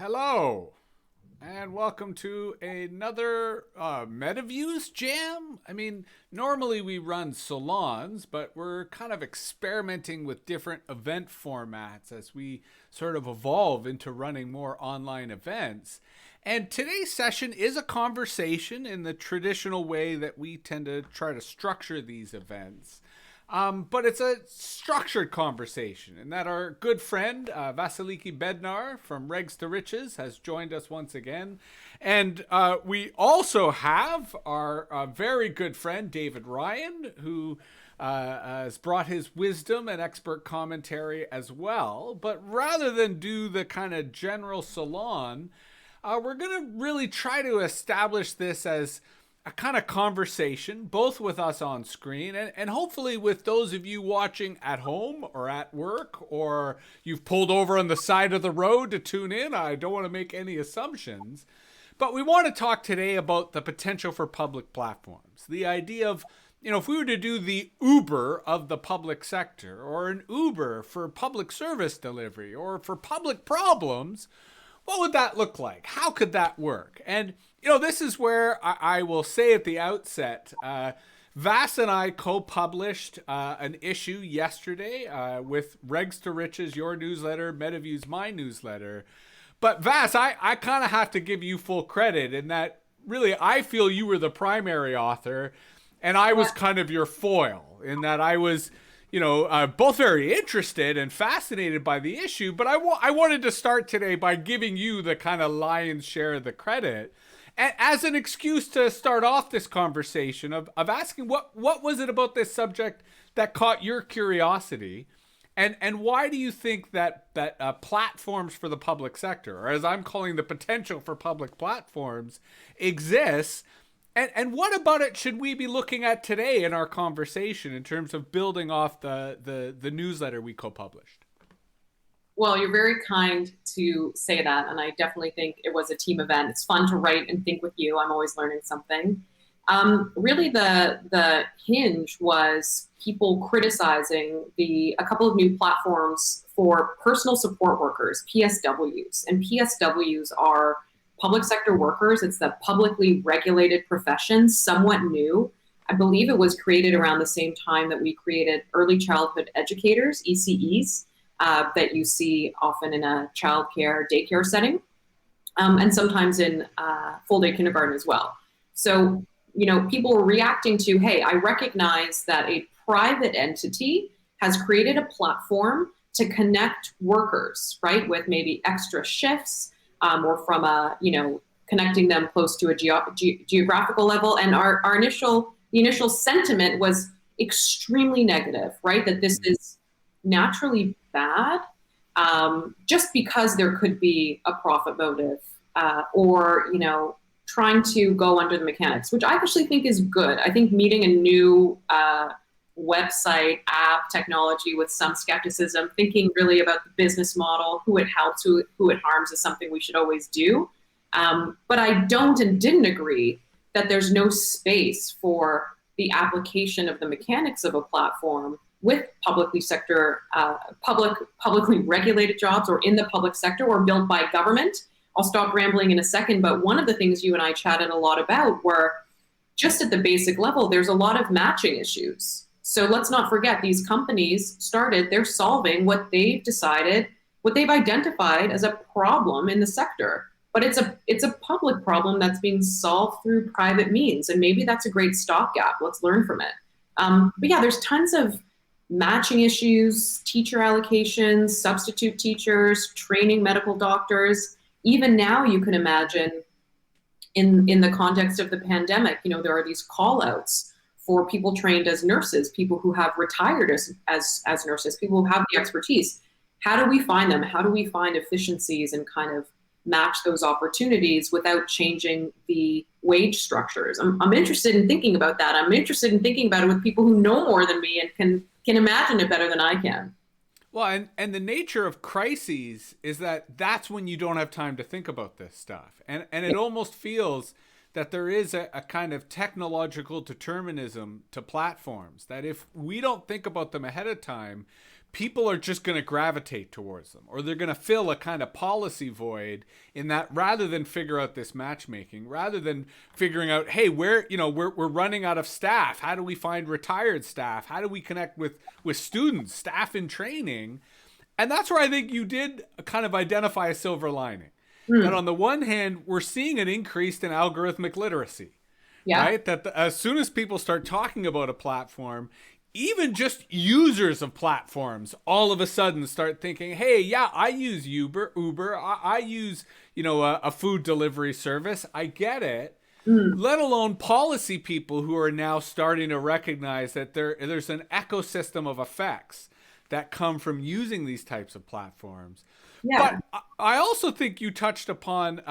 Hello, and welcome to another MetaViews Jam. Normally we run salons, but we're kind of experimenting with different event formats as we sort of evolve into running more online events. And today's session is a conversation in the traditional way that we tend to try to structure these events. But it's a structured conversation, and that our good friend Vasiliki Bednar from Regs to Riches has joined us once again. And we also have our very good friend David Ryan, who has brought his wisdom and expert commentary as well. But rather than do the kind of general salon, we're going to really try to establish this as a kind of conversation, both with us on screen and hopefully with those of you watching at home or at work, or you've pulled over on the side of the road to tune in. I don't want to make any assumptions. But we want to talk today about the potential for public platforms. The idea of, if we were to do the Uber of the public sector, or an Uber for public service delivery, or for public problems, what would that look like? How could that work? And, this is where I will say at the outset, Vas and I co-published an issue yesterday with Regs to Riches, your newsletter, MetaViews, my newsletter. But Vas, I kind of have to give you full credit in that really I feel you were the primary author and I was kind of your foil in that I was both very interested and fascinated by the issue, but I wanted to start today by giving you the kind of lion's share of the credit as an excuse to start off this conversation of asking what was it about this subject that caught your curiosity, and why do you think that platforms for the public sector, or as I'm calling the potential for public platforms, exists? And what about it should we be looking at today in our conversation in terms of building off the newsletter we co-published? Well, you're very kind to say that, and I definitely think it was a team event. It's fun to write and think with you. I'm always learning something. Really, the hinge was people criticizing a couple of new platforms for personal support workers, PSWs, and PSWs are public sector workers. It's the publicly regulated profession, somewhat new. I believe it was created around the same time that we created early childhood educators, ECEs, that you see often in a childcare daycare setting, and sometimes in full day kindergarten as well. So, people were reacting to, hey, I recognize that a private entity has created a platform to connect workers, right, with maybe extra shifts, or from connecting them close to a geographical level. And the initial sentiment was extremely negative, right? That this is naturally bad, just because there could be a profit motive, or trying to go under the mechanics, which I actually think is good. I think meeting a new website, app, technology with some skepticism, thinking really about the business model, who it helps, who it harms, is something we should always do. But I don't and didn't agree that there's no space for the application of the mechanics of a platform with publicly regulated jobs, or in the public sector, or built by government. I'll stop rambling in a second, but one of the things you and I chatted a lot about were just at the basic level, there's a lot of matching issues. So let's not forget, these companies they're solving what they've identified as a problem in the sector. But it's a public problem that's being solved through private means. And maybe that's a great stopgap. Let's learn from it. But yeah, there's tons of matching issues, teacher allocations, substitute teachers, training medical doctors. Even now, you can imagine in the context of the pandemic, there are these call outs for people trained as nurses, people who have retired as nurses, people who have the expertise. How do we find them? How do we find efficiencies and kind of match those opportunities without changing the wage structures? I'm interested in thinking about that. I'm interested in thinking about it with people who know more than me and can imagine it better than I can. Well, and the nature of crises is that that's when you don't have time to think about this stuff. And it almost feels that there is a kind of technological determinism to platforms, that if we don't think about them ahead of time, people are just going to gravitate towards them, or they're going to fill a kind of policy void in that, rather than figure out this matchmaking, rather than figuring out, hey, we're running out of staff. How do we find retired staff? How do we connect with students, staff in training? And that's where I think you did kind of identify a silver lining. That on the one hand, we're seeing an increase in algorithmic literacy, right? That as soon as people start talking about a platform, even just users of platforms all of a sudden start thinking, hey, yeah, I use Uber, I use, a food delivery service. I get it. Let alone policy people who are now starting to recognize that there's an ecosystem of effects that come from using these types of platforms. Yeah. But I also think you touched upon,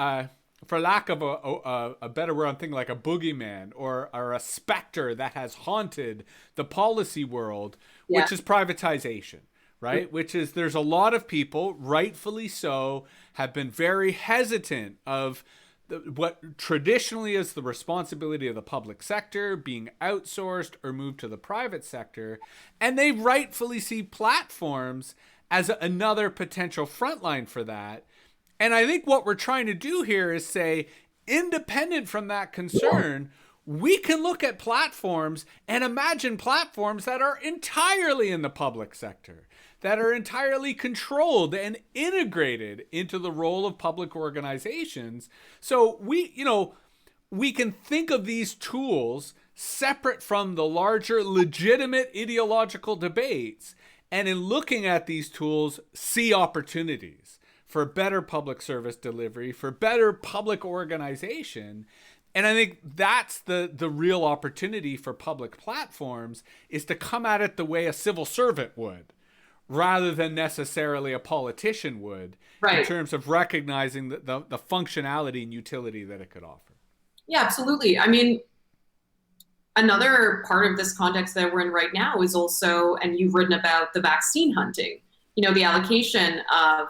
for lack of a better word, I'm thinking like a boogeyman or a specter that has haunted the policy world, which is privatization, right? Which is, there's a lot of people, rightfully so, have been very hesitant of what traditionally is the responsibility of the public sector being outsourced or moved to the private sector. And they rightfully see platforms as another potential frontline for that. And I think what we're trying to do here is say, independent from that concern, we can look at platforms and imagine platforms that are entirely in the public sector, that are entirely controlled and integrated into the role of public organizations. So we can think of these tools separate from the larger legitimate ideological debates, and in looking at these tools, see opportunities for better public service delivery, for better public organization. And I think that's the real opportunity for public platforms, is to come at it the way a civil servant would, rather than necessarily a politician would, in terms of recognizing the functionality and utility that it could offer. Yeah, absolutely. I mean, another part of this context that we're in right now is also, and you've written about, the vaccine hunting, the allocation of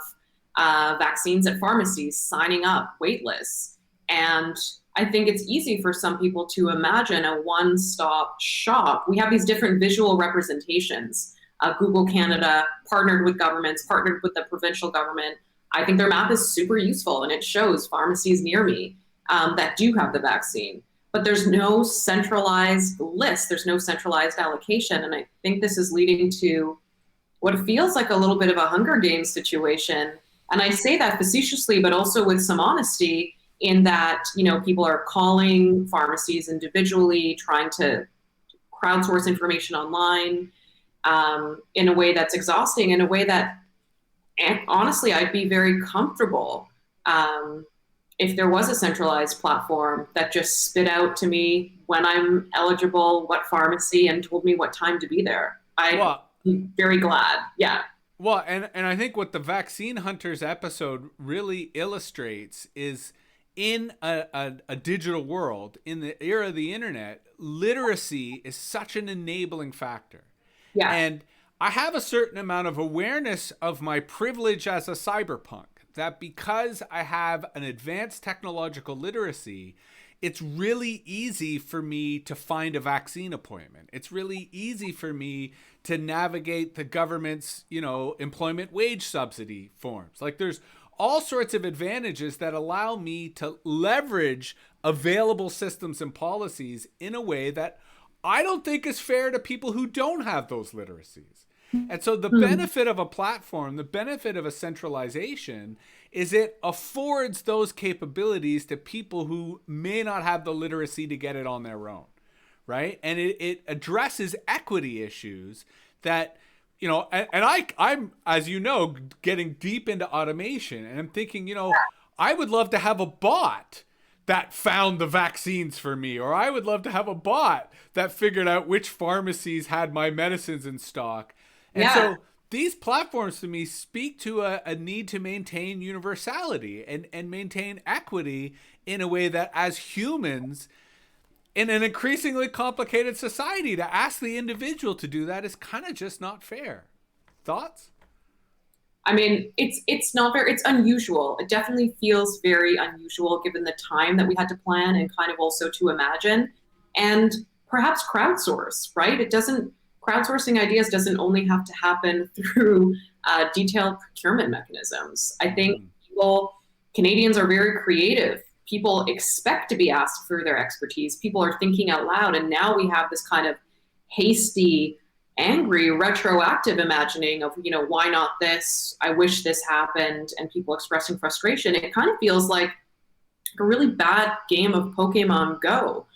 vaccines at pharmacies, signing up, wait lists. And I think it's easy for some people to imagine a one-stop shop. We have these different visual representations. Google Canada partnered with governments, partnered with the provincial government. I think their map is super useful, and it shows pharmacies near me that do have the vaccine. But there's no centralized list. There's no centralized allocation. And I think this is leading to what feels like a little bit of a Hunger Games situation. And I say that facetiously, but also with some honesty, in that, people are calling pharmacies individually, trying to crowdsource information online in a way that's exhausting, in a way that, honestly, I'd be very comfortable if there was a centralized platform that just spit out to me when I'm eligible, what pharmacy, and told me what time to be there. I'd be very glad. Yeah. Well, and I think what the Vaccine Hunters episode really illustrates is, in a digital world, in the era of the internet, literacy is such an enabling factor. Yeah. And I have a certain amount of awareness of my privilege as a cyberpunk, that because I have an advanced technological literacy, it's really easy for me to find a vaccine appointment. It's really easy for me to navigate the government's, employment wage subsidy forms. Like, there's all sorts of advantages that allow me to leverage available systems and policies in a way that I don't think is fair to people who don't have those literacies. And so the benefit of a platform, the benefit of a centralization, is it affords those capabilities to people who may not have the literacy to get it on their own, right? And it addresses equity issues that, I'm, as you know, getting deep into automation, and I'm thinking, I would love to have a bot that found the vaccines for me, or I would love to have a bot that figured out which pharmacies had my medicines in stock. And so these platforms, to me, speak to a need to maintain universality and maintain equity in a way that, as humans, in an increasingly complicated society, to ask the individual to do that is kind of just not fair. Thoughts? I mean, it's not very, it's unusual. It definitely feels very unusual given the time that we had to plan and kind of also to imagine, and perhaps crowdsource, right? It doesn't crowdsourcing ideas doesn't only have to happen through detailed procurement mechanisms. I think Canadians are very creative. People expect to be asked for their expertise. People are thinking out loud. And now we have this kind of hasty, angry, retroactive imagining of, why not this? I wish this happened, and people expressing frustration. It kind of feels like a really bad game of Pokemon Go.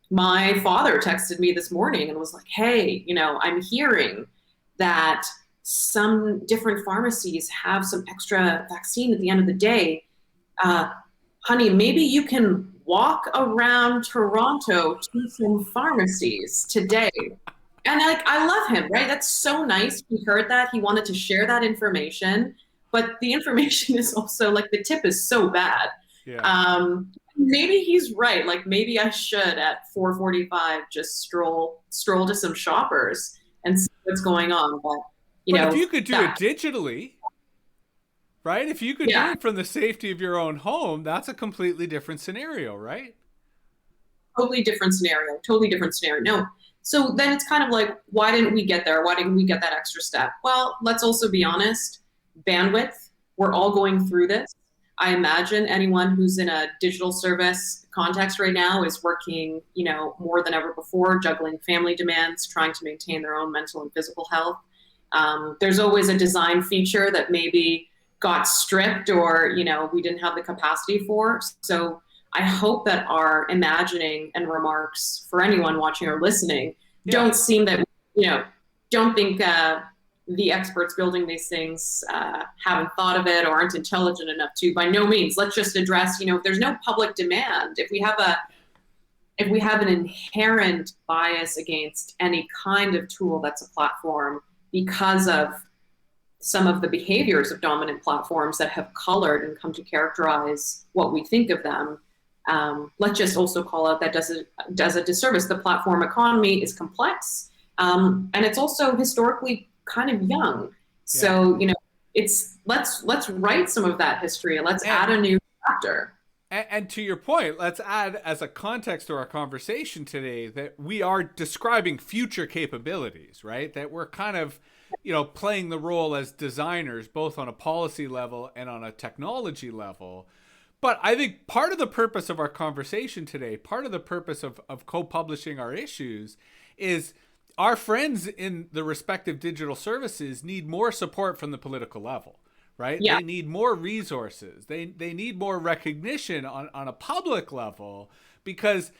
My father texted me this morning and was like, hey, I'm hearing that some different pharmacies have some extra vaccine at the end of the day. Honey, maybe you can walk around Toronto to some pharmacies today. And I love him, right? That's so nice. He heard that. He wanted to share that information. But the information is also the tip is so bad. Yeah. Maybe he's right. Maybe I should at 4:45 just stroll to some shoppers and see what's going on. But if you could do it digitally, right? If you could do it from the safety of your own home, that's a completely different scenario, right? Totally different scenario. No. So then it's kind of why didn't we get there? Why didn't we get that extra step? Well, let's also be honest. Bandwidth. We're all going through this. I imagine anyone who's in a digital service context right now is working, more than ever before, juggling family demands, trying to maintain their own mental and physical health. There's always a design feature that maybe got stripped or, we didn't have the capacity for. So I hope that our imagining and remarks for anyone watching or listening don't seem that, don't think the experts building these things haven't thought of it or aren't intelligent enough to. By no means. Let's just address, if there's no public demand, if we have an inherent bias against any kind of tool that's a platform because of some of the behaviors of dominant platforms that have colored and come to characterize what we think of them, let's just also call out that does a disservice. The platform economy is complex, and it's also historically kind of young. So, it's let's write some of that history and let's add a new chapter. And to your point, let's add as a context to our conversation today that we are describing future capabilities, right? That we're kind of, playing the role as designers, both on a policy level and on a technology level. But I think part of the purpose of our conversation today, part of the purpose of co-publishing our issues is our friends in the respective digital services need more support from the political level, right? Yeah. They need more resources. They need more recognition on a public level because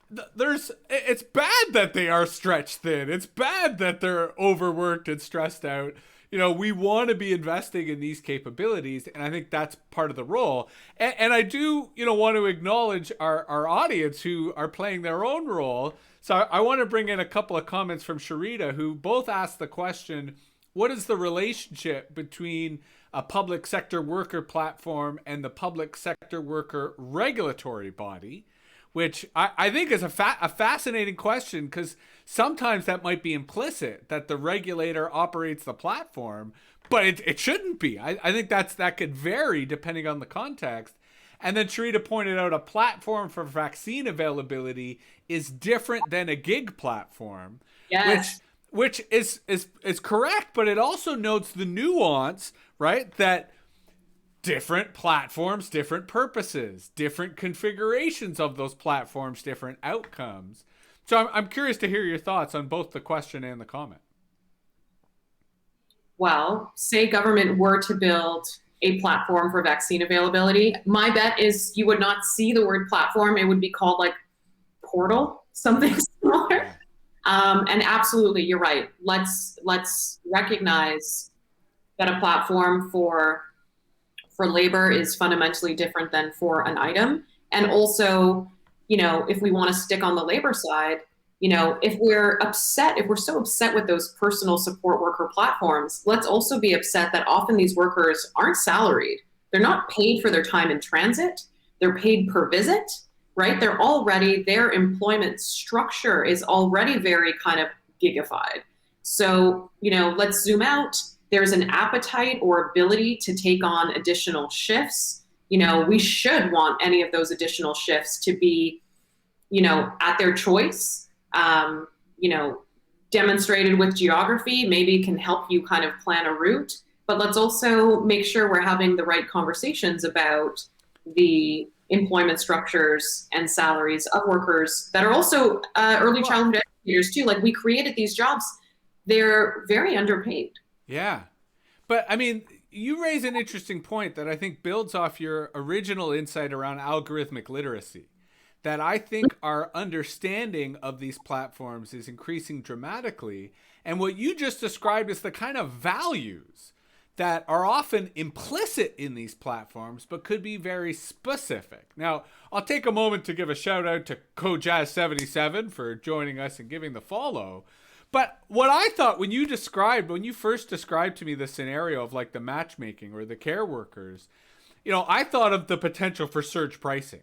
it's bad that they are stretched thin. It's bad that they're overworked and stressed out. We want to be investing in these capabilities, and I think that's part of the role. And I do, want to acknowledge our audience who are playing their own role. So I want to bring in a couple of comments from Sharita, who both asked the question, what is the relationship between a public sector worker platform and the public sector worker regulatory body? Which I think is a fascinating question because sometimes that might be implicit that the regulator operates the platform, but it shouldn't be. I think that could vary depending on the context. And then Sharita pointed out a platform for vaccine availability is different than a gig platform, which is correct, but it also notes the nuance, right? That different platforms, different purposes, different configurations of those platforms, different outcomes. So I'm curious to hear your thoughts on both the question and the comment. Well, say government were to build a platform for vaccine availability, my bet is you would not see the word platform. It would be called portal, something similar. And absolutely, you're right. Let's recognize that a platform for labor is fundamentally different than for an item. And also, if we want to stick on the labor side, if we're so upset with those personal support worker platforms, let's also be upset that often these workers aren't salaried. They're not paid for their time in transit. They're paid per visit, right? Their employment structure is already very kind of gigified. So, let's zoom out. There's an appetite or ability to take on additional shifts. We should want any of those additional shifts to be, at their choice. demonstrated with geography, maybe can help you kind of plan a route. But let's also make sure we're having the right conversations about the employment structures and salaries of workers that are also early childhood educators too. Like, we created these jobs, they're very underpaid. Yeah. But I mean, you raise an interesting point that I think builds off your original insight around algorithmic literacy. That I think our understanding of these platforms is increasing dramatically. And what you just described is the kind of values that are often implicit in these platforms, but could be very specific. Now, I'll take a moment to give a shout out to Kojaz77 for joining us and giving the follow. But what I thought when you first described to me the scenario of like the matchmaking or the care workers, I thought of the potential for surge pricing,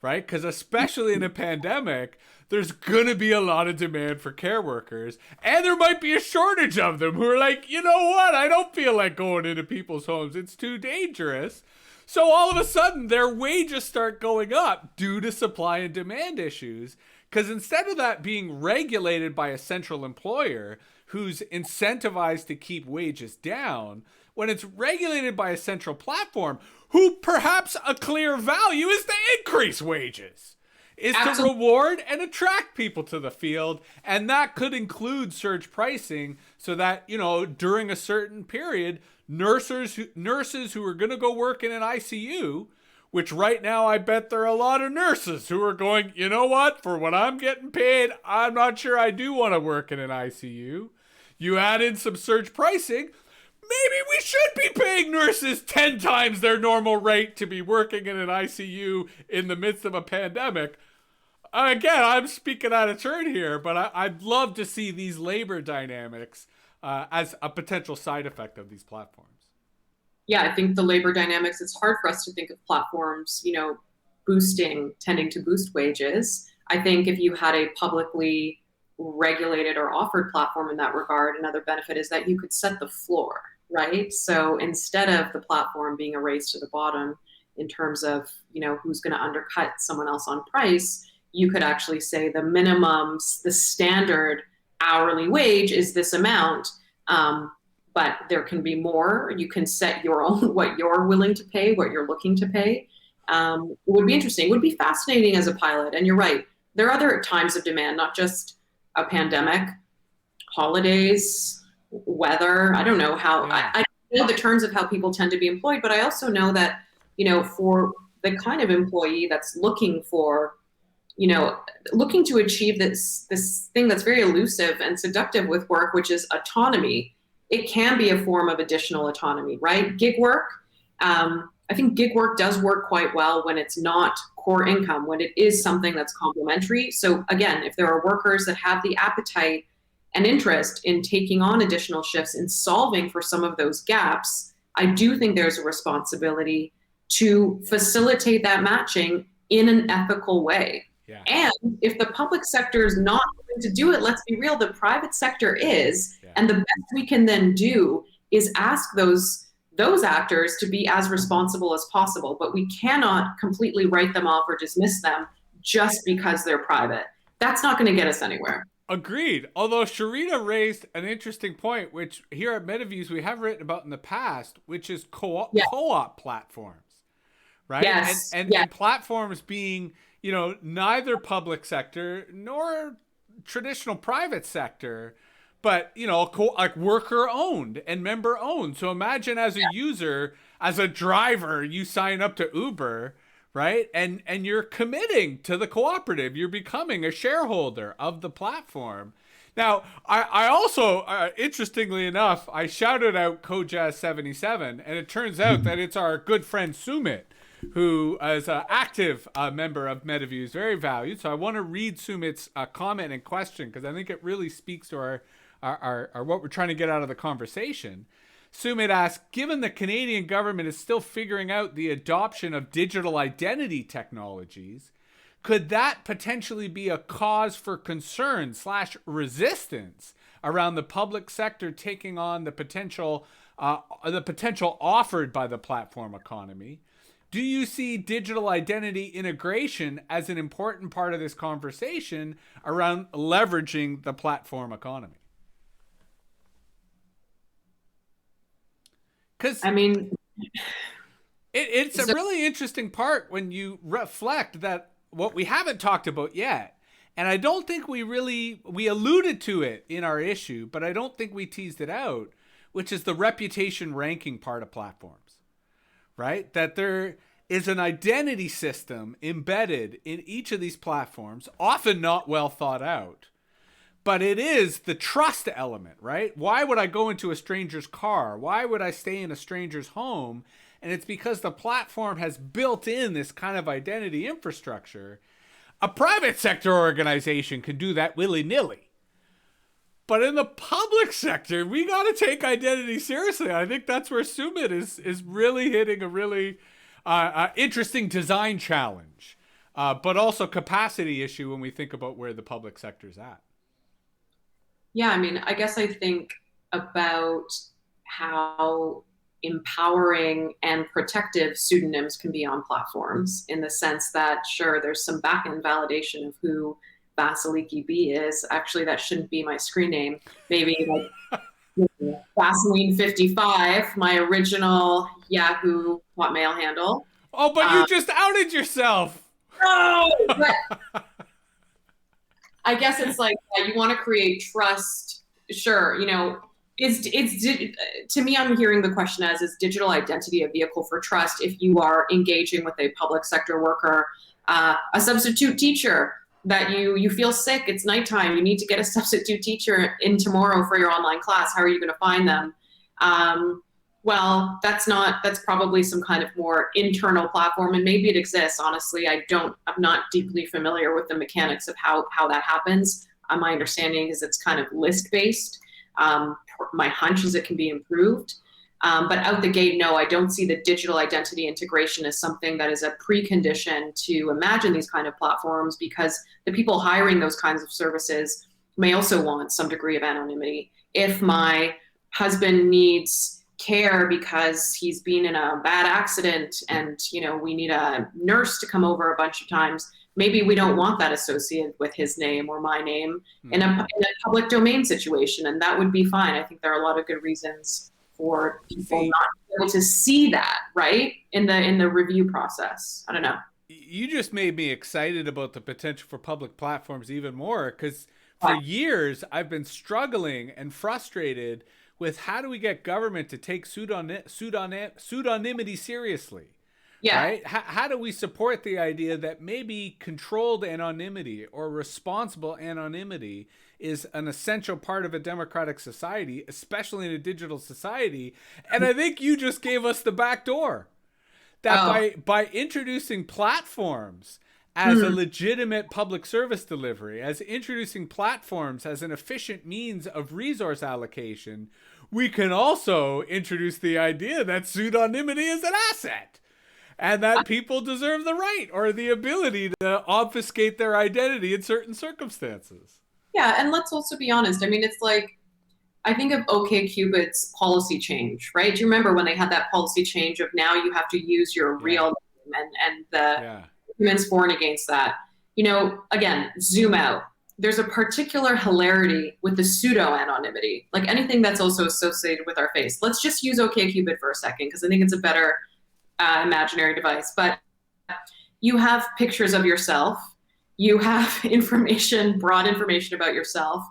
right? Because especially in a pandemic, there's going to be a lot of demand for care workers, and there might be a shortage of them who are like, you know what? I don't feel like going into people's homes. It's too dangerous. So all of a sudden, their wages start going up due to supply and demand issues. Because instead of that being regulated by a central employer who's incentivized to keep wages down, when it's regulated by a central platform who perhaps a clear value is to increase wages, is to reward and attract people to the field. And that could include surge pricing so that, during a certain period, nurses who are going to go work in an ICU, which right now I bet there are a lot of nurses who are going, you know what, for what I'm getting paid, I'm not sure I do want to work in an ICU. You add in some surge pricing, maybe we should be paying nurses 10 times their normal rate to be working in an ICU in the midst of a pandemic. Again, I'm speaking out of turn here, but I'd love to see these labor dynamics as a potential side effect of these platforms. Yeah, I think the labor dynamics, it's hard for us to think of platforms, tending to boost wages. I think if you had a publicly regulated or offered platform in that regard, another benefit is that you could set the floor, right? So instead of the platform being a race to the bottom in terms of, who's going to undercut someone else on price, you could actually say the minimums, the standard hourly wage is this amount. But there can be more. You can set your own, what you're willing to pay, what you're looking to pay. It would be interesting. It would be fascinating as a pilot. And you're right. There are other times of demand, not just a pandemic, holidays, weather. I don't know how, I know the terms of how people tend to be employed, but I also know that, for the kind of employee that's looking for, looking to achieve this thing that's very elusive and seductive with work, which is autonomy. It can be a form of additional autonomy, right? Gig work. I think gig work does work quite well when it's not core income, when it is something that's complementary. So again, if there are workers that have the appetite and interest in taking on additional shifts and solving for some of those gaps, I do think there's a responsibility to facilitate that matching in an ethical way. Yeah. And if the public sector is not going to do it, let's be real, the private sector is. Yeah. And the best we can then do is ask those actors to be as responsible as possible. But we cannot completely write them off or dismiss them just because they're private. That's not going to get us anywhere. Agreed. Although Sharita raised an interesting point, which here at MetaViews we have written about in the past, which is co-op platforms, right? Yes. And platforms being, neither public sector nor traditional private sector, but, like worker owned and member owned. So imagine as a user, as a driver, you sign up to Uber, right? And you're committing to the cooperative. You're becoming a shareholder of the platform. Now, I also, interestingly enough, I shouted out Kojaz77, and it turns out that it's our good friend Sumit, who is an active member of MetaViews, very valued. So I want to read Sumit's comment and question because I think it really speaks to our what we're trying to get out of the conversation. Sumit asks, given the Canadian government is still figuring out the adoption of digital identity technologies, could that potentially be a cause for concern / resistance around the public sector taking on the potential offered by the platform economy? Do you see digital identity integration as an important part of this conversation around leveraging the platform economy? Because I mean, it's a really interesting part when you reflect that what we haven't talked about yet, and I don't think we alluded to it in our issue, but I don't think we teased it out, which is the reputation ranking part of platforms, right? That there is an identity system embedded in each of these platforms, often not well thought out. But it is the trust element, right? Why would I go into a stranger's car? Why would I stay in a stranger's home? And it's because the platform has built in this kind of identity infrastructure. A private sector organization can do that willy-nilly. But in the public sector, we got to take identity seriously. I think that's where Sumit is really hitting a really interesting design challenge, but also capacity issue when we think about where the public sector's at. Yeah, I mean, I guess I think about how empowering and protective pseudonyms can be on platforms, in the sense that, sure, there's some back-end validation of who Vasiliki B is. Actually, that shouldn't be my screen name. Maybe like Vaseline55, my original Yahoo Hotmail handle. Oh, but you just outed yourself. No! But I guess it's like, you want to create trust. Sure, you know, to me, I'm hearing the question as, is digital identity a vehicle for trust if you are engaging with a public sector worker, a substitute teacher, that you feel sick, it's nighttime, you need to get a substitute teacher in tomorrow for your online class. How are you going to find them? Well, that's probably some kind of more internal platform, and maybe it exists. Honestly, I'm not deeply familiar with the mechanics of how that happens. My understanding is it's kind of list based. My hunch is it can be improved. But out the gate, no, I don't see the digital identity integration as something that is a precondition to imagine these kind of platforms, because the people hiring those kinds of services may also want some degree of anonymity. If my husband needs care because he's been in a bad accident and, you know, we need a nurse to come over a bunch of times, maybe we don't want that associated with his name or my name in a public domain situation, and that would be fine. I think there are a lot of good reasons for people not able to see that, right, in the review process. I don't know. You just made me excited about the potential for public platforms even more, because for years I've been struggling and frustrated with how do we get government to take pseudonymity seriously. Yeah. Right? How do we support the idea that maybe controlled anonymity or responsible anonymity is an essential part of a democratic society, especially in a digital society? And I think you just gave us the back door. That by introducing platforms as a legitimate public service delivery, as introducing platforms as an efficient means of resource allocation, we can also introduce the idea that pseudonymity is an asset, and that people deserve the right or the ability to obfuscate their identity in certain circumstances. Yeah, and let's also be honest. I mean, it's like, I think of OkCupid's policy change, right? Do you remember when they had that policy change of now you have to use your real name, and the arguments for and against that? You know, again, zoom out. There's a particular hilarity with the pseudo-anonymity, like anything that's also associated with our face. Let's just use OkCupid for a second, because I think it's a better imaginary device. But you have pictures of yourself. You have information, broad information about yourself,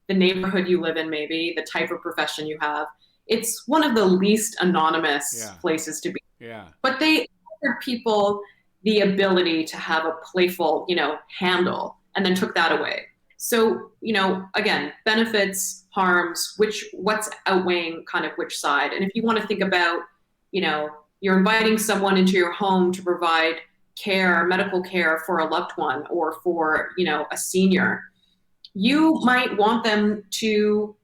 the neighborhood you live in, maybe, the type of profession you have. It's one of the least anonymous places to be. Yeah. But they offered people the ability to have a playful, you know, handle, and then took that away. So, you know, again, benefits, harms, what's outweighing kind of which side. And if you want to think about, you know, you're inviting someone into your home to provide care, medical care for a loved one or for, you know, a senior, you might want them to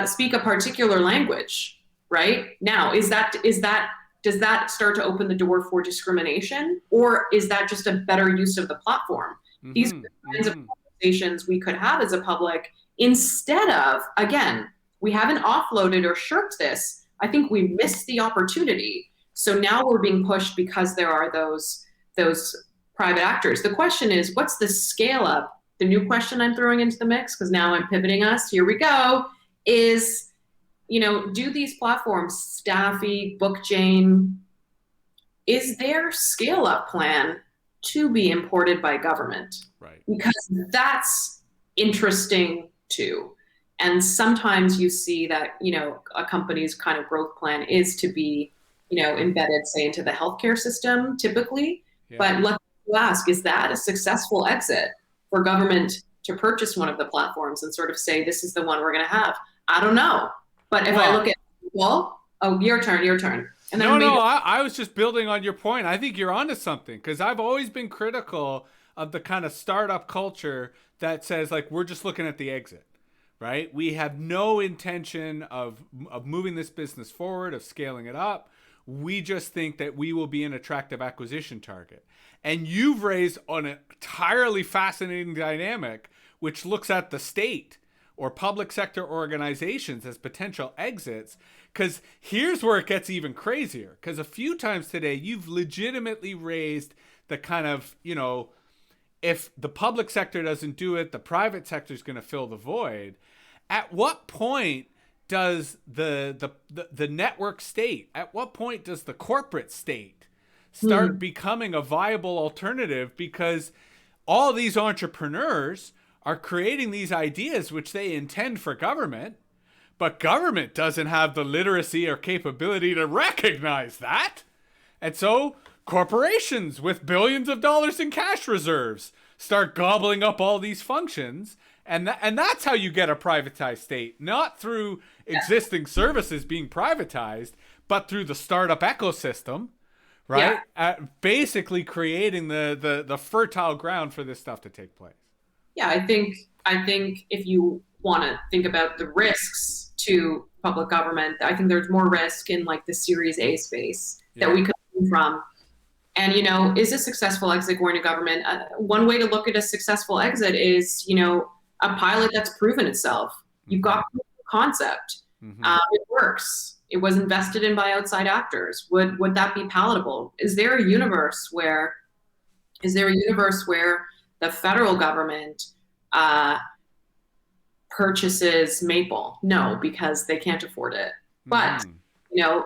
speak a particular language, right? Now, does that start to open the door for discrimination, or is that just a better use of the platform? These are the kinds of conversations we could have as a public, instead of, again, we haven't offloaded or shirked this. I think we missed the opportunity. So now we're being pushed because there are those private actors. The question is, what's the scale up? The new question I'm throwing into the mix, because now I'm pivoting us, here we go, is, do these platforms, Staffy, BookJane, is their scale up plan to be imported by government? Right. Because that's interesting too. And sometimes you see that, a company's kind of growth plan is to be, embedded, say, into the healthcare system typically. Yeah. But let's ask, is that a successful exit for government to purchase one of the platforms and sort of say, this is the one we're going to have? I don't know. But if I look at, your turn. And then I was just building on your point. I think you're onto something, because I've always been critical of the kind of startup culture that says, like, we're just looking at the exit, right? We have no intention of moving this business forward, of scaling it up. We just think that we will be an attractive acquisition target. And you've raised an entirely fascinating dynamic, which looks at the state or public sector organizations as potential exits. Because here's where it gets even crazier. Because a few times today, you've legitimately raised the kind of, if the public sector doesn't do it, the private sector is going to fill the void. At what point does the network state, at what point does the corporate state start becoming a viable alternative? Because all these entrepreneurs are creating these ideas which they intend for government, but government doesn't have the literacy or capability to recognize that. And so corporations with billions of dollars in cash reserves start gobbling up all these functions. And that's how you get a privatized state, not through existing services being privatized, but through the startup ecosystem, right? Yeah. Basically creating the fertile ground for this stuff to take place. Yeah, I think if you want to think about the risks to public government, I think there's more risk in like the Series A space that we could move from. And, is a successful exit going to government? One way to look at a successful exit is, a pilot that's proven itself. You've got concept. It works. It was invested in by outside actors. Would that be palatable? Is there a universe where the federal government purchases Maple? No, because they can't afford it. But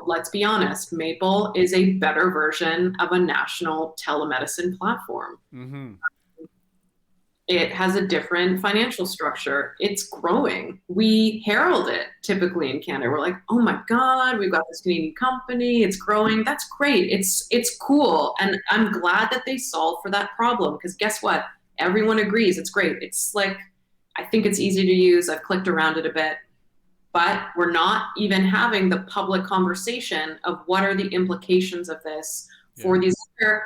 let's be honest, Maple is a better version of a national telemedicine platform. It has a different financial structure. It's growing. We herald it typically in Canada. We're like, oh my God, we've got this Canadian company. It's growing. That's great. It's cool. And I'm glad that they solved for that problem, because guess what? Everyone agrees it's great. It's slick. I think it's easy to use. I've clicked around it a bit. But we're not even having the public conversation of what are the implications of this for these other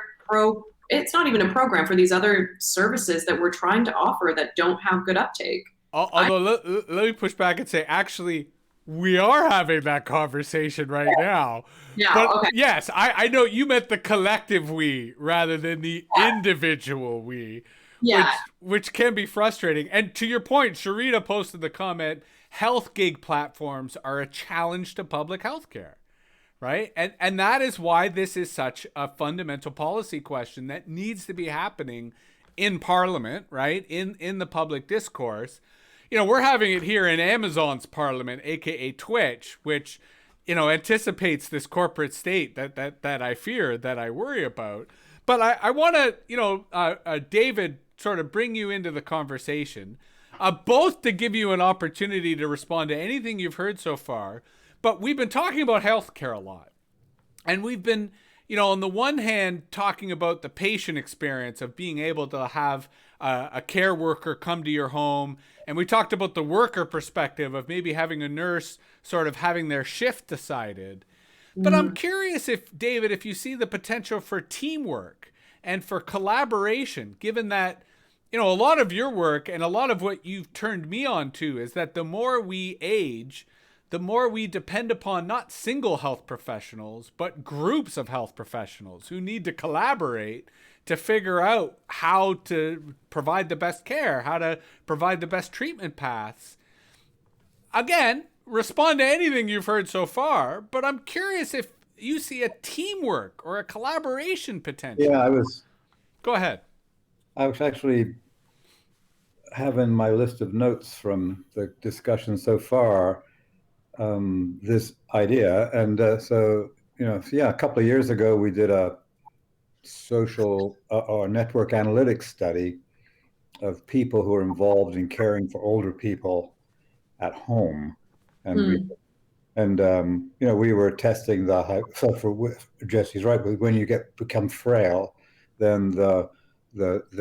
it's not even a program, for these other services that we're trying to offer that don't have good uptake. Although let me push back and say, actually, we are having that conversation right now. Yeah. But okay. Yes, I know you meant the collective we rather than the individual we. Yeah. Which can be frustrating. And to your point, Sharita posted the comment, health gig platforms are a challenge to public health care. Right. And that is why this is such a fundamental policy question that needs to be happening in Parliament, right? In the public discourse. We're having it here in Amazon's Parliament, aka Twitch, which, anticipates this corporate state that I fear, that I worry about. But I want to, David, sort of bring you into the conversation, both to give you an opportunity to respond to anything you've heard so far. But we've been talking about healthcare a lot. And we've been, on the one hand, talking about the patient experience of being able to have a care worker come to your home. And we talked about the worker perspective of maybe having a nurse sort of having their shift decided. But I'm curious David, if you see the potential for teamwork and for collaboration, given that, a lot of your work and a lot of what you've turned me on to is that the more we age, the more we depend upon not single health professionals, but groups of health professionals who need to collaborate to figure out how to provide the best care, how to provide the best treatment paths. Again, respond to anything you've heard so far, but I'm curious if you see a teamwork or a collaboration potential. Yeah, Go ahead. I was actually having my list of notes from the discussion so far. this idea. And a couple of years ago, we did a social or network analytics study of people who are involved in caring for older people at home. And we were testing so for Jesse's right, when you become frail, then the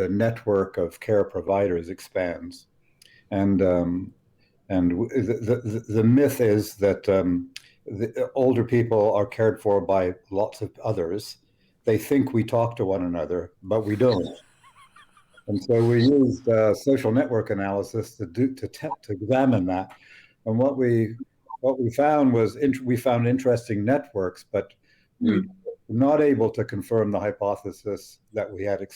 network of care providers expands. And the myth is that the older people are cared for by lots of others. They think we talk to one another, but we don't. And so we used social network analysis to examine that. And what we found was we found interesting networks, but we were not able to confirm the hypothesis that we had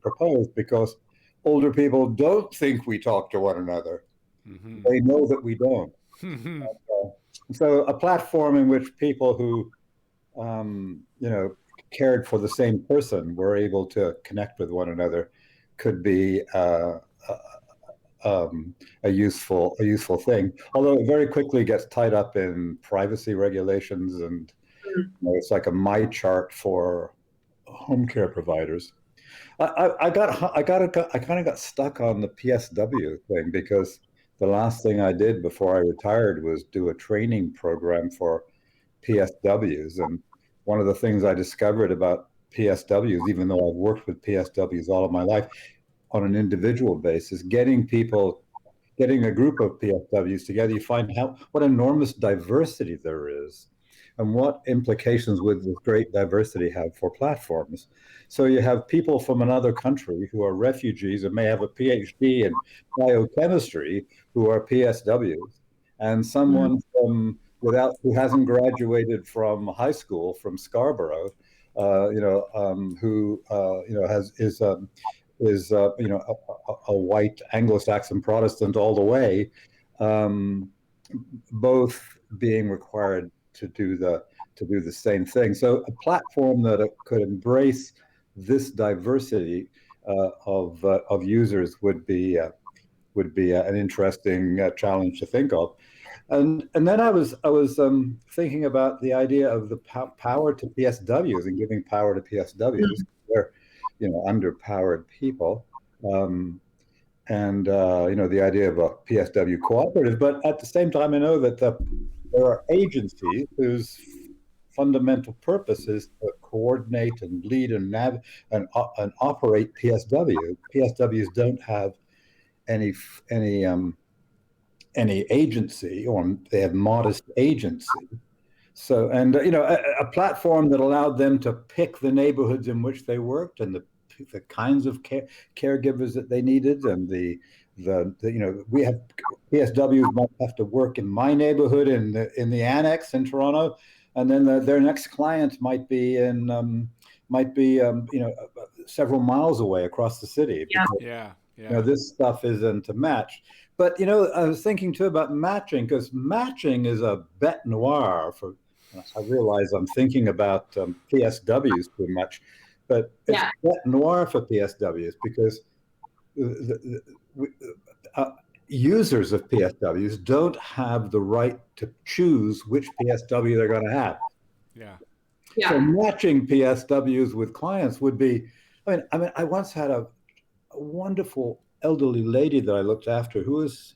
proposed, because older people don't think we talk to one another. Mm-hmm. They know that we don't. Mm-hmm. So a platform in which people who, cared for the same person were able to connect with one another could be a useful thing. Although it very quickly gets tied up in privacy regulations, and it's like a my chart for home care providers. I kind of got stuck on the PSW thing, because the last thing I did before I retired was do a training program for PSWs. And one of the things I discovered about PSWs, even though I've worked with PSWs all of my life on an individual basis, getting a group of PSWs together, you find what enormous diversity there is, and what implications would this great diversity have for platforms. So you have people from another country who are refugees and may have a PhD in biochemistry who are PSWs, and someone who hasn't graduated from high school from Scarborough, who is a white Anglo-Saxon Protestant all the way, both being required to do the same thing. So a platform that could embrace this diversity of users would be an interesting challenge to think of. And then I was thinking about the idea of the power to PSWs and giving power to PSWs. They're underpowered people, and the idea of a PSW cooperative. But at the same time, I know that there are agencies whose fundamental purpose is to coordinate and lead and operate PSWs. PSWs don't have any agency, or they have modest agency. So, and a platform that allowed them to pick the neighborhoods in which they worked, and the kinds of caregivers that they needed, and we have PSWs might have to work in my neighborhood in the annex in Toronto, and then their next client might be several miles away across the city. Yeah. This stuff isn't a match. But I was thinking too about matching, because matching is a bête noire for. I realize I'm thinking about PSWs too much, but it's bête noire for PSWs, because users of PSWs don't have the right to choose which PSW they're going to have. Yeah. So matching PSWs with clients would be. I once had a wonderful elderly lady that I looked after who was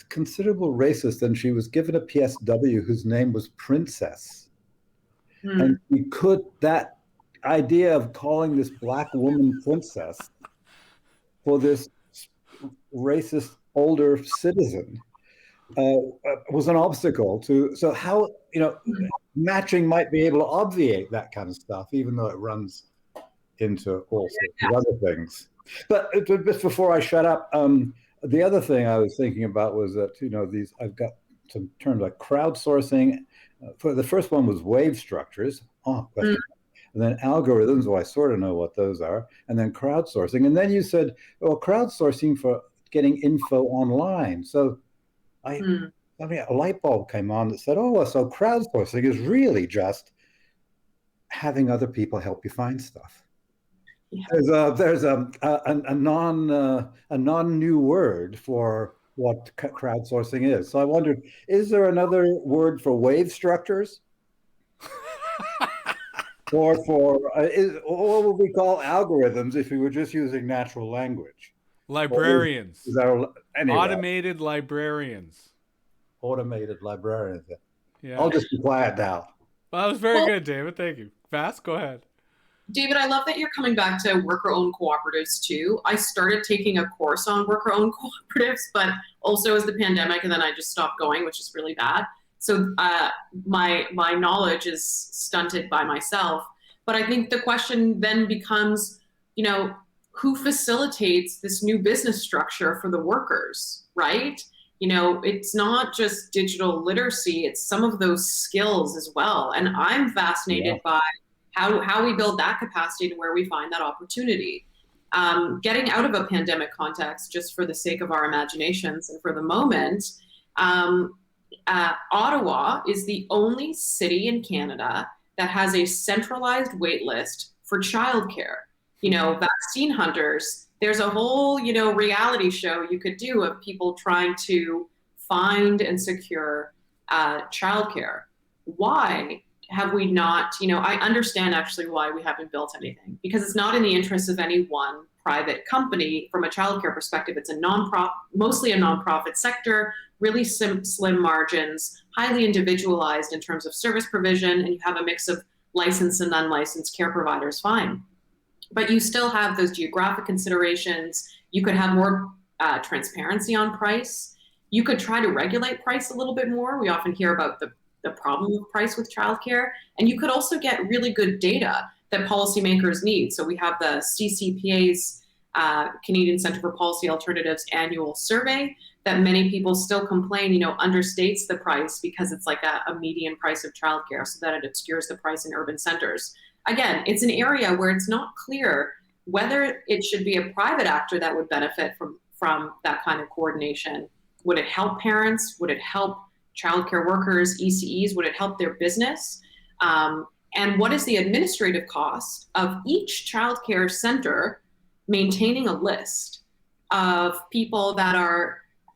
considerable racist, and she was given a PSW whose name was Princess. And that idea of calling this Black woman Princess for this racist older citizen was an obstacle to. So how matching might be able to obviate that kind of stuff, even though it runs into all sorts of other things. But just before I shut up, the other thing I was thinking about was that I've got some terms like crowdsourcing. For the first one was wave structures. And then algorithms. Well, I sort of know what those are. And then crowdsourcing. And then you said, crowdsourcing for getting info online. So a light bulb came on that said, so crowdsourcing is really just having other people help you find stuff. Yeah. There's a non-new word for what crowdsourcing is. So I wondered, is there another word for wave structures? Or what would we call algorithms if we were just using natural language? Librarians. Anyway, Automated librarians. Automated librarians. Yeah. I'll just be quiet now. Well, that was very good, David. Thank you. Vass, go ahead. David, I love that you're coming back to worker-owned cooperatives too. I started taking a course on worker-owned cooperatives, but also as the pandemic, and then I just stopped going, which is really bad. So my knowledge is stunted by myself. But I think the question then becomes, who facilitates this new business structure for the workers, right? It's not just digital literacy, it's some of those skills as well. And I'm fascinated by how we build that capacity and where we find that opportunity. Getting out of a pandemic context, just for the sake of our imaginations and for the moment, Ottawa is the only city in Canada that has a centralized wait list for childcare. Vaccine hunters, there's a whole, reality show you could do of people trying to find and secure childcare. Why have we not, I understand actually why we haven't built anything, because it's not in the interest of any one private company. From a childcare perspective, it's mostly a nonprofit sector, really slim margins, highly individualized in terms of service provision, and you have a mix of licensed and unlicensed care providers, fine. But you still have those geographic considerations. You could have more transparency on price. You could try to regulate price a little bit more. We often hear about the problem of price with childcare. And you could also get really good data that policymakers need. So we have the CCPA's Canadian Centre for Policy Alternatives annual survey that many people still complain, understates the price because it's like a median price of childcare, so that it obscures the price in urban centers. Again, it's an area where it's not clear whether it should be a private actor that would benefit from that kind of coordination. Would it help parents? Would it help childcare workers, ECEs? Would it help their business? And what is the administrative cost of each childcare center maintaining a list of people that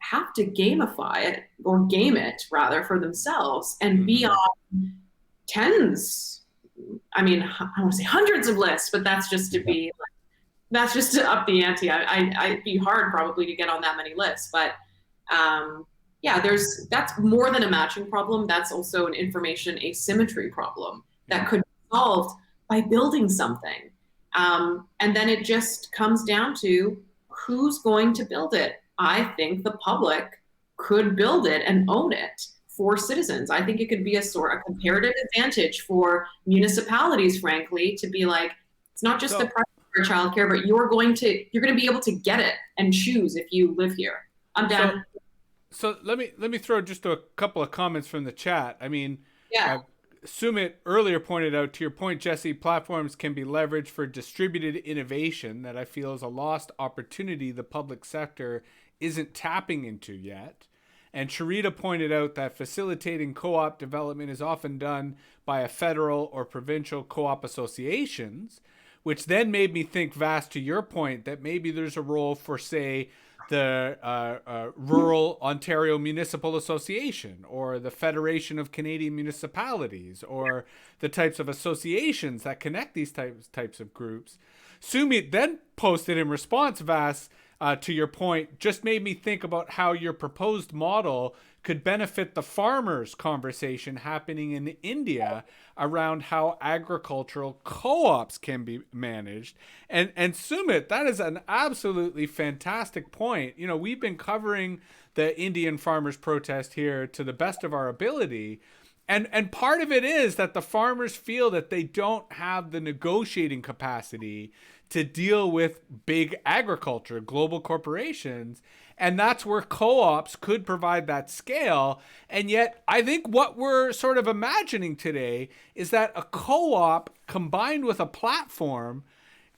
have to gamify it, or game it rather, for themselves, and be on tens, I want to say hundreds of lists, but that's just to up the ante. I'd be hard probably to get on that many lists, but that's more than a matching problem. That's also an information asymmetry problem that could be solved by building something. And then it just comes down to who's going to build it. I think the public could build it and own it for citizens. I think it could be a comparative advantage for municipalities, frankly, to be like, it's not just the price for childcare, but you're going to be able to get it and choose if you live here. I'm done. So let me throw just a couple of comments from the chat. Sumit earlier pointed out, to your point, Jesse, platforms can be leveraged for distributed innovation that I feel is a lost opportunity the public sector isn't tapping into yet. And Sharita pointed out that facilitating co-op development is often done by a federal or provincial co-op associations, which then made me think, Vass, to your point, that maybe there's a role for, say, the Rural Ontario Municipal Association, or the Federation of Canadian Municipalities, or the types of associations that connect these types of groups. Sumit then posted in response, Vass, to your point, just made me think about how your proposed model could benefit the farmers' conversation happening in India around how agricultural co-ops can be managed. And Sumit, that is an absolutely fantastic point. We've been covering the Indian farmers' protest here to the best of our ability. And part of it is that the farmers feel that they don't have the negotiating capacity to deal with big agriculture, global corporations. And that's where co-ops could provide that scale. And yet, I think what we're sort of imagining today is that a co-op combined with a platform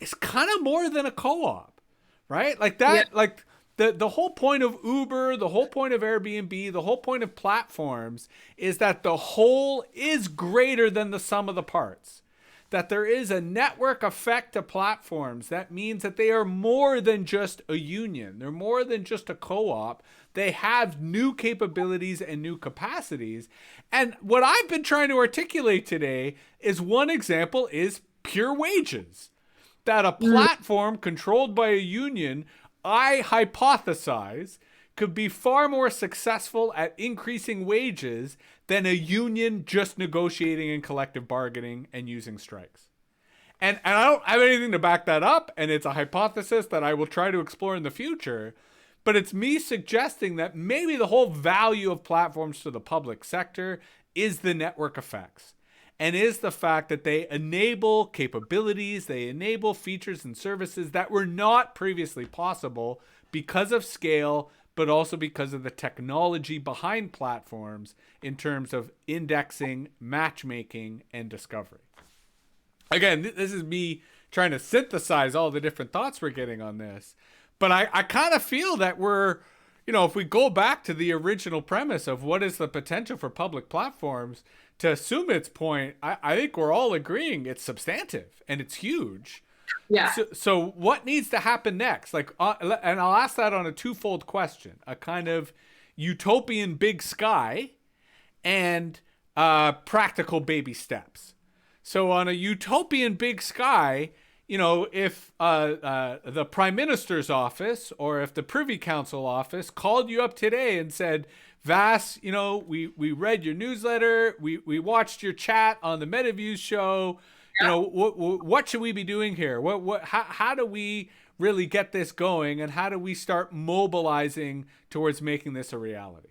is kind of more than a co-op, right? Like that, like the whole point of Uber, the whole point of Airbnb, the whole point of platforms is that the whole is greater than the sum of the parts. that there is a network effect to platforms. That means that they are more than just a union. They're more than just a co-op. They have new capabilities and new capacities. And what I've been trying to articulate today is one example is pure wages. That a platform controlled by a union, I hypothesize, could be far more successful at increasing wages than a union just negotiating and collective bargaining and using strikes. And I don't have anything to back that up, and it's a hypothesis that I will try to explore in the future, but it's me suggesting that maybe the whole value of platforms to the public sector is the network effects, and is the fact that they enable capabilities, they enable features and services that were not previously possible because of scale, but also because of the technology behind platforms in terms of indexing, matchmaking, and discovery. Again, this is me trying to synthesize all the different thoughts we're getting on this. But I kind of feel that we're, if we go back to the original premise of what is the potential for public platforms, to Sumit's point, I think we're all agreeing it's substantive and it's huge. Yeah. So what needs to happen next? And I'll ask that on a twofold question: a kind of utopian big sky and practical baby steps. So on a utopian big sky, if the Prime Minister's office or if the Privy Council office called you up today and said, Vass, we read your newsletter, we watched your chat on the MetaViews show. What should we be doing here? How do we really get this going, and how do we start mobilizing towards making this a reality?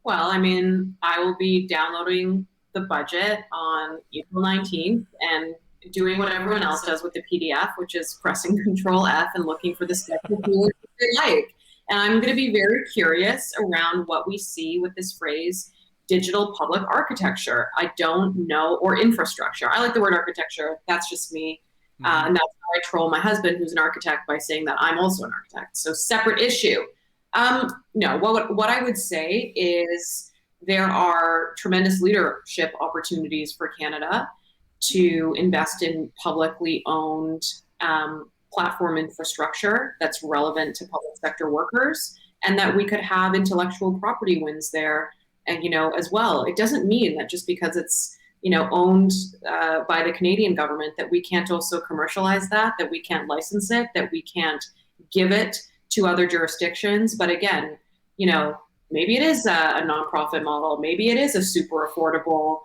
Well, I will be downloading the budget on April 19th and doing what everyone else does with the PDF, which is pressing Control F and looking for the steps that they like. And I'm going to be very curious around what we see with this phrase, digital public architecture. I don't know, or infrastructure. I like the word architecture. That's just me. And that's how I troll my husband, who's an architect, by saying that I'm also an architect. So separate issue. No, what I would say is there are tremendous leadership opportunities for Canada to invest in publicly owned platform infrastructure that's relevant to public sector workers, and that we could have intellectual property wins there. And, as well, it doesn't mean that just because it's, owned by the Canadian government that we can't also commercialize that we can't license it, that we can't give it to other jurisdictions. But again, maybe it is a nonprofit model. Maybe it is a super affordable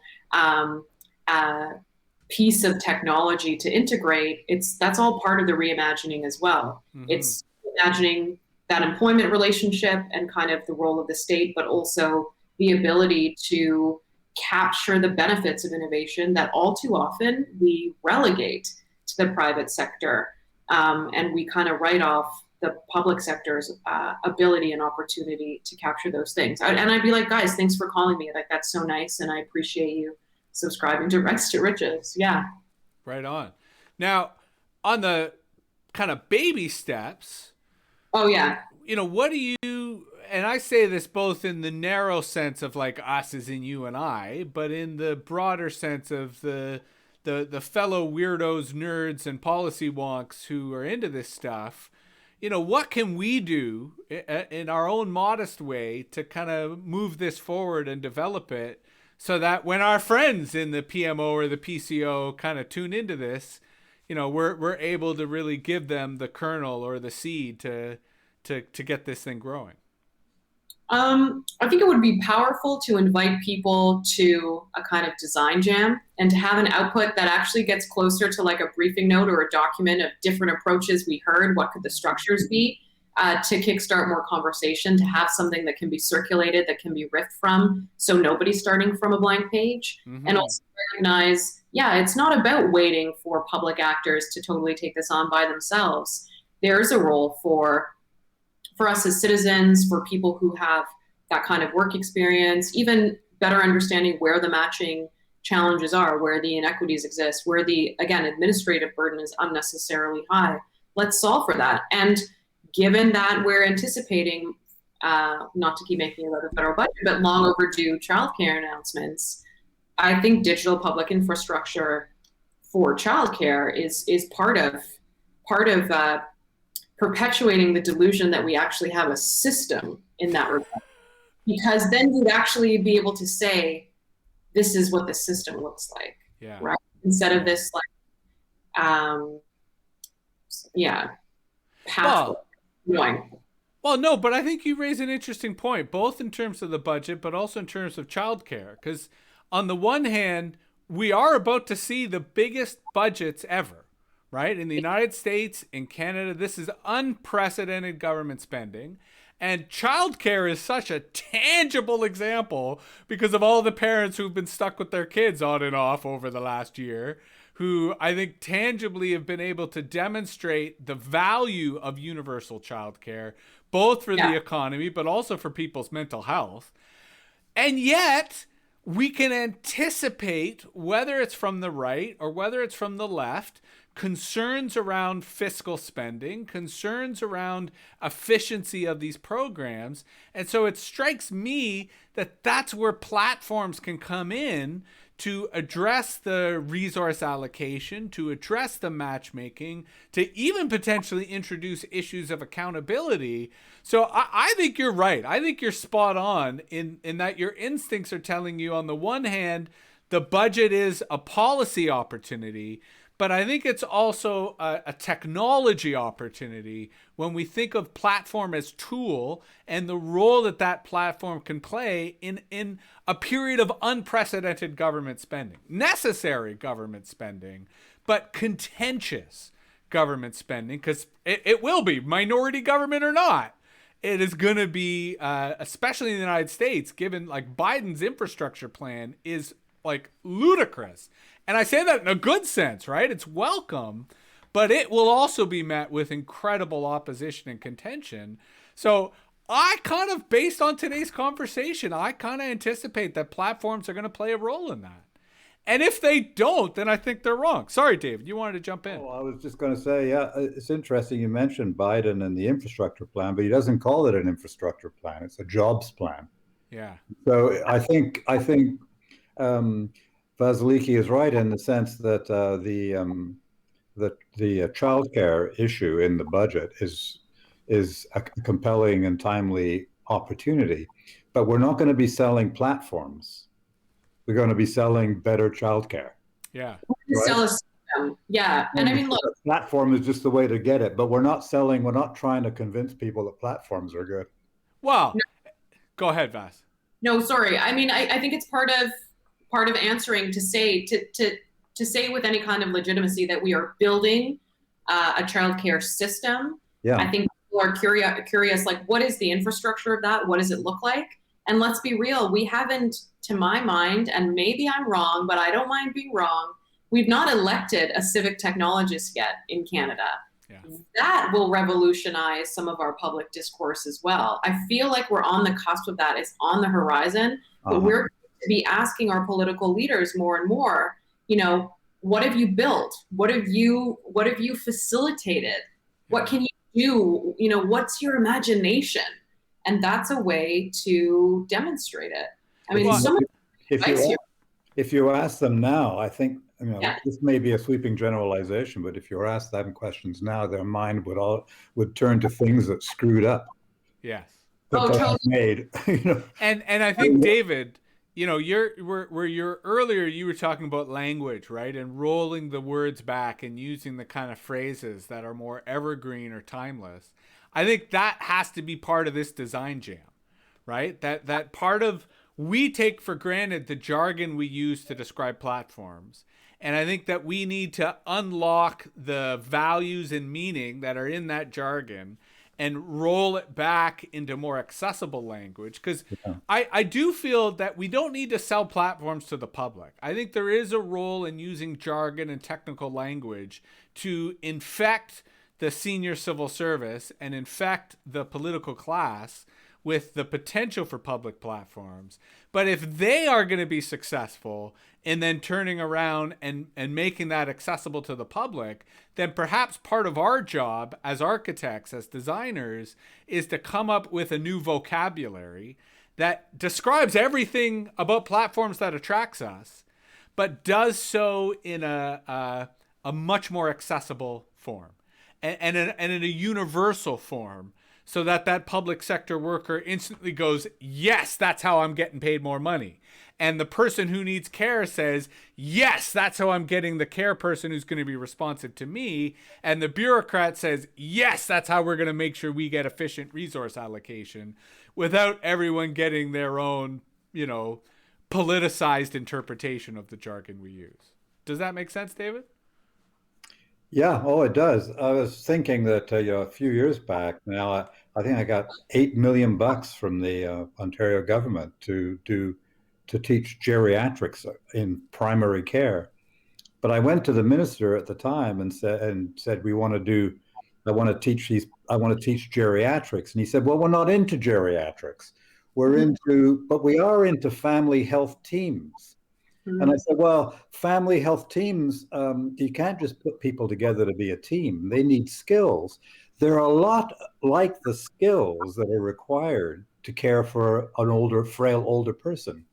piece of technology to integrate. That's all part of the reimagining as well. Mm-hmm. It's imagining that employment relationship and kind of the role of the state, but also the ability to capture the benefits of innovation that all too often we relegate to the private sector. And we kind of write off the public sector's ability and opportunity to capture those things. And I'd be like, guys, thanks for calling me. Like, that's so nice. And I appreciate you subscribing to Rex to Riches. Yeah. Right on. Now, on the kind of baby steps. Oh, yeah. What do you, and I say this both in the narrow sense of like us as in you and I, but in the broader sense of the fellow weirdos, nerds, and policy wonks who are into this stuff. What can we do in our own modest way to kind of move this forward and develop it so that when our friends in the PMO or the PCO kind of tune into this, we're able to really give them the kernel or the seed to get this thing growing? I think it would be powerful to invite people to a kind of design jam and to have an output that actually gets closer to like a briefing note or a document of different approaches we heard, what could the structures be, to kickstart more conversation, to have something that can be circulated, that can be riffed from, so nobody's starting from a blank page. Mm-hmm. And also recognize, it's not about waiting for public actors to totally take this on by themselves. There's a role for us as citizens, for people who have that kind of work experience, even better understanding where the matching challenges are, where the inequities exist, where the, again, administrative burden is unnecessarily high. Let's solve for that. And given that we're anticipating, not to keep making about the federal budget, but long overdue childcare announcements, I think digital public infrastructure for childcare is part of perpetuating the delusion that we actually have a system in that regard. Because then you'd actually be able to say, this is what the system looks like, Yeah. right? Instead of this pathway. Well, no, but I think you raise an interesting point, both in terms of the budget, but also in terms of childcare. Because on the one hand, we are about to see the biggest budgets ever, right? In the United States, in Canada, this is unprecedented government spending. And childcare is such a tangible example because of all the parents who've been stuck with their kids on and off over the last year, who I think tangibly have been able to demonstrate the value of universal childcare, both for the economy, but also for people's mental health. And yet we can anticipate, whether it's from the right or whether it's from the left, concerns around fiscal spending, concerns around efficiency of these programs. And so it strikes me that that's where platforms can come in to address the resource allocation, to address the matchmaking, to even potentially introduce issues of accountability. So I think you're right. I think you're spot on in that your instincts are telling you, on the one hand, the budget is a policy opportunity, but I think it's also a technology opportunity when we think of platform as tool and the role that that platform can play in a period of unprecedented government spending, necessary government spending, but contentious government spending, because it will be, minority government or not. It is going to be, especially in the United States, given like Biden's infrastructure plan is like ludicrous. And I say that in a good sense, right? It's welcome, but it will also be met with incredible opposition and contention. So I kind of, based on today's conversation, I kind of anticipate that platforms are going to play a role in that. And if they don't, then I think they're wrong. Sorry, David, you wanted to jump in. Oh, I was just going to say, yeah, it's interesting you mentioned Biden and the infrastructure plan, but he doesn't call it an infrastructure plan. It's a jobs plan. Yeah. So I think Vasiliki is right in the sense that the childcare issue in the budget is a compelling and timely opportunity, but we're not going to be selling platforms. We're going to be selling better childcare. Yeah. Right? Sell a system. Yeah. And I mean, look, the platform is just the way to get it, but we're not trying to convince people that platforms are good. Well, go ahead, Vas. No, sorry. I mean, I think it's part of answering to say with any kind of legitimacy that we are building a childcare system. Yeah. I think people are curious, like, what is the infrastructure of that? What does it look like? And let's be real, we haven't, to my mind, and maybe I'm wrong, but I don't mind being wrong, we've not elected a civic technologist yet in Canada. Yeah. That will revolutionize some of our public discourse as well. I feel like we're on the cusp of that. It's on the horizon, but we're to be asking our political leaders more and more, what have you built? What have you facilitated? What can you do? What's your imagination? And that's a way to demonstrate it. I mean, if you ask them now, I think, this may be a sweeping generalization, but if you ask them questions now, their mind would turn to things that screwed up. Yes. That totally. Made. And I think, David, earlier you were talking about language, right? And rolling the words back and using the kind of phrases that are more evergreen or timeless. I think that has to be part of this design jam, right? That part of, we take for granted the jargon we use to describe platforms. And I think that we need to unlock the values and meaning that are in that jargon and roll it back into more accessible language. Because I do feel that we don't need to sell platforms to the public. I think there is a role in using jargon and technical language to infect the senior civil service and infect the political class with the potential for public platforms. But if they are going to be successful in then turning around and making that accessible to the public, then perhaps part of our job as architects, as designers, is to come up with a new vocabulary that describes everything about platforms that attracts us, but does so in a much more accessible form and in a universal form, so that that public sector worker instantly goes, yes, that's how I'm getting paid more money. And the person who needs care says, yes, that's how I'm getting the care person who's going to be responsive to me. And the bureaucrat says, yes, that's how we're going to make sure we get efficient resource allocation, without everyone getting their own, politicized interpretation of the jargon we use. Does that make sense, David? Yeah, oh, it does. I was thinking that a few years back now, I think I got $8 million from the Ontario government to teach geriatrics in primary care. But I went to the minister at the time and said I want to teach geriatrics, and he said, well, we're not into geriatrics. But we are into family health teams. Mm-hmm. And I said, well, family health teams, you can't just put people together to be a team. They need skills. There are a lot like the skills that are required to care for an frail older person.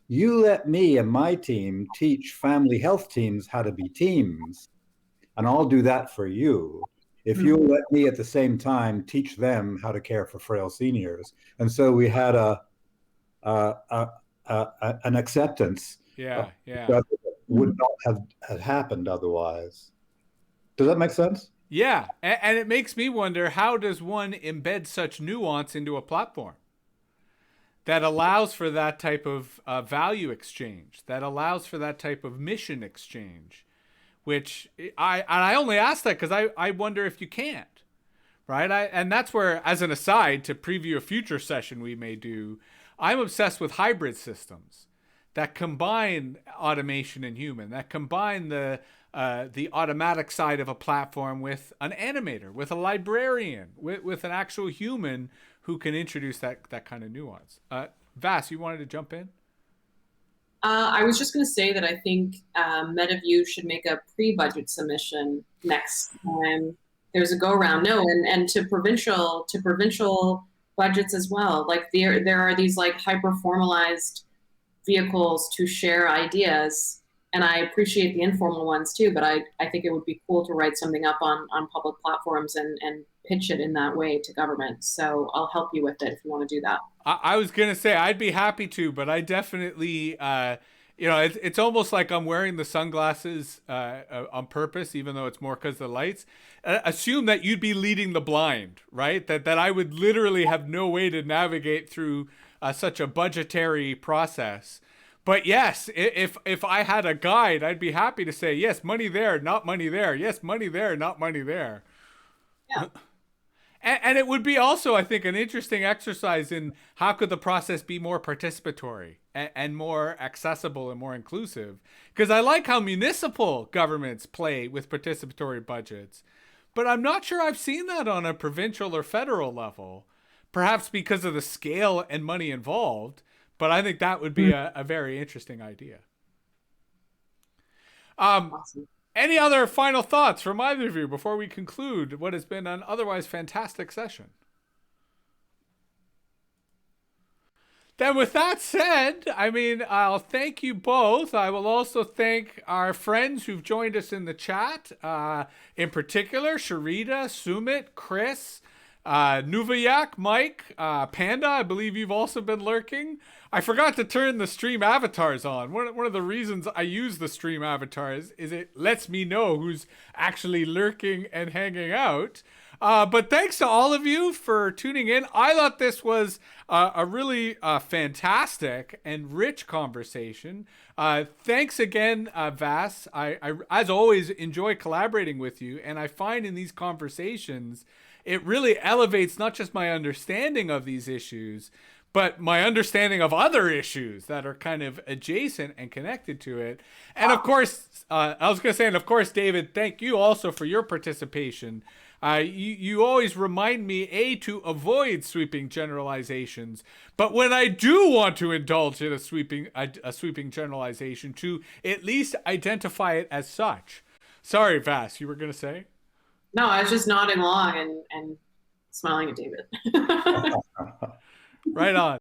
You let me and my team teach family health teams how to be teams, and I'll do that for you. If you let me at the same time teach them how to care for frail seniors. And so we had an acceptance. That would not have happened otherwise. Does that make sense? Yeah, and it makes me wonder, how does one embed such nuance into a platform that allows for that type of value exchange, that allows for that type of mission exchange, which I only ask that because I wonder if you can't, right? And that's where, as an aside, to preview a future session we may do, I'm obsessed with hybrid systems that combine automation and human, that combine the automatic side of a platform with an animator, with a librarian, with an actual human who can introduce that kind of nuance. Vas, you wanted to jump in? I was just going to say that I think MetaView should make a pre-budget submission next time there's a go-around. No, and to provincial budgets as well. Like there are these like hyper-formalized vehicles to share ideas, and I appreciate the informal ones too, but I think it would be cool to write something up on public platforms and pitch it in that way to government. So I'll help you with it if you want to do that. I was going to say I'd be happy to, but I definitely, it's almost like I'm wearing the sunglasses on purpose, even though it's more because of the lights. Assume that you'd be leading the blind, right? That I would literally have no way to navigate through such a budgetary process. But yes, if I had a guide, I'd be happy to say, yes, money there, not money there. Yes, money there, not money there. Yeah. And it would be also, I think, an interesting exercise in how could the process be more participatory and more accessible and more inclusive. Because I like how municipal governments play with participatory budgets, but I'm not sure I've seen that on a provincial or federal level, perhaps because of the scale and money involved. But I think that would be a very interesting idea. Awesome. Any other final thoughts from either of you before we conclude what has been an otherwise fantastic session? Then with that said, I'll thank you both. I will also thank our friends who've joined us in the chat, in particular, Sharita, Sumit, Chris, Nuvayak, Mike, Panda, I believe you've also been lurking. I forgot to turn the stream avatars on. One of the reasons I use the stream avatars is it lets me know who's actually lurking and hanging out. But thanks to all of you for tuning in. I thought this was a really fantastic and rich conversation. Thanks again, Vas. I, as always, enjoy collaborating with you. And I find in these conversations, it really elevates not just my understanding of these issues, but my understanding of other issues that are kind of adjacent and connected to it. And of course, David, thank you also for your participation. You always remind me, to avoid sweeping generalizations, but when I do want to indulge in a sweeping generalization, to at least identify it as such. Sorry, Vas, you were going to say? No, I was just nodding along and smiling at David. Right on.